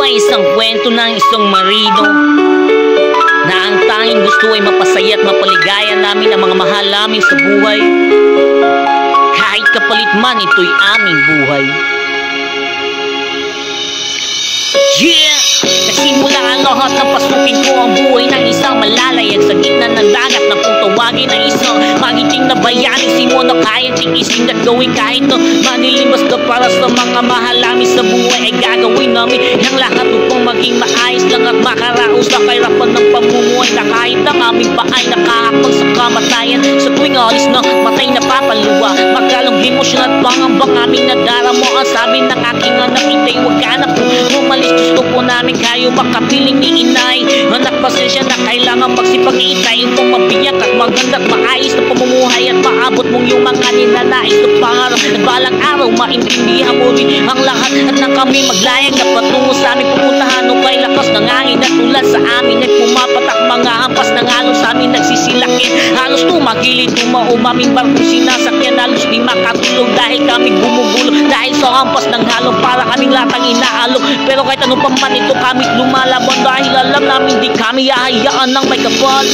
ay isang kwento ng isang marido na ang tanging gusto ay mapasaya at mapaligaya namin ang mga mahal namin sa buhay. Kahit kapalit man ito'y aming buhay. Yeah! Nagsimula ang lahat ng pasukin ko ang buhay ng isang malalayag sa gitna ng dagat na kung tawagin na isang magiting na bayani. Simo na kayang tiisin at gawin kahit na manilimas na para sa mga mahal namin sa buhay ay gagawin namin ang lahat upang maging maayos lang at makaraos sa kahirapan ng pamumuhay na kahit ang aming paay nakahakbang sa kamatayan. Sa tuwing alis na matay na papaluwa, magkalong emosyon at pangambang aming nadaramo. Ang sabi ng aking anak, itay wag ka na po umalis, gusto po namin kayo makapiling ni inay. Anak, pasensya na kailangan magsipag-iitay upang mabiyak at maganda at maayos na pamumuhay at maabot mong yung mga ninanais na pangarap at balang araw maintindihan mo rin ang lahat at nang kami maglayag na patungo sa aming pupuntahan. O kay lakas ng hangin at tulad sa amin ay pumapatak mga hampas ng alon sa amin nagsisilakin. Halos tumagilid umaming barkong sinasakyan, halos di makatulog dahil kami gumugulo dahil sa hampas ng halong para kaming latang inaalok. Pero kahit ano pa man ito kami lumalaban dahil alam namin di kami hahayaan ng may kapal.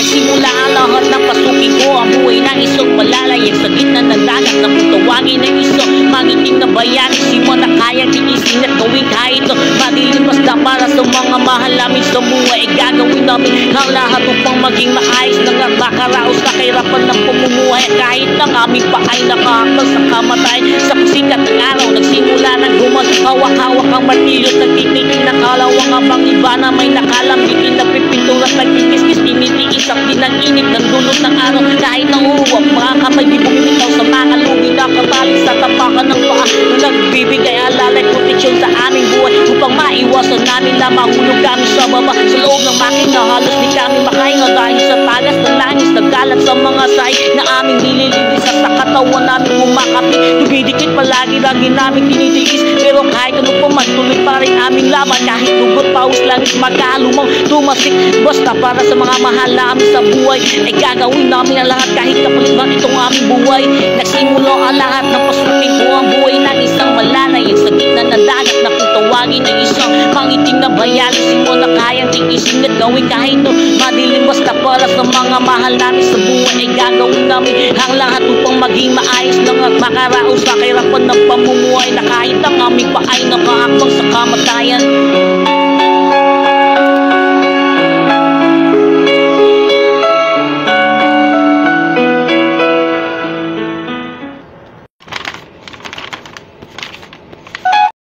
Nagsimula ang lahat ng pasukin ko ang buhay ng isang malalayag sa gitna ng dagat na kung tawagin ng isang magiting na bayani. Simo na kayang tiisin at gawin kahit madilipas na para sa mga mahal namin sa buhay ay gagawin namin ang lahat upang maging maayos lang at makaraos sa kahirapan ng pamumuhay. Kahit ang aming paay nakahakbang sa kamatayan. Sa sikat ng araw nagsimula ng hawak-hawak ang martilyo at nagtitiking ng kalawang habang iba na may nakalambitin na pipintura at nagkikis-kis tinitiis at dinag-init ng dulot ng araw. Kahit ang uwak mga kamay di bumimitaw sa mga lugi na kataling sa tapakan ng paa na nagbibigay alalay proteksyon sa aming buhay upang maiwasan namin na mahulog kami sa baba sa loob ng makina. Halos di kami makahinga dahil sa tagas ng langis nagkalat sa mga sahig na aming nililinis at sa katawan namin kumakapit. Dumidikit palagi lagi namin tinitiis pero kahit ano pa man tuloy pa rin aming laban. Kahit dugot paus langis magkalumang tumasik basta para sa mga mahal namin sa buhay ay gagawin namin ang lahat kahit kapalit man itong aming buhay. Nagsimula ang lahat ng pasukin ko ang buhay ng isang malalayag sa gitna ng dagat na kung tawagin ng isang mangiting na bayani. Simo na kayang tiisin at gawin kahit no madilim basta para sa mga mahal namin sa buhay ay gagawin namin ang lahat upang maging maayos lang at makaraos sa kahirapan ng pamumuhay na kahit ang aming paay nakahakbang sa kamatayan.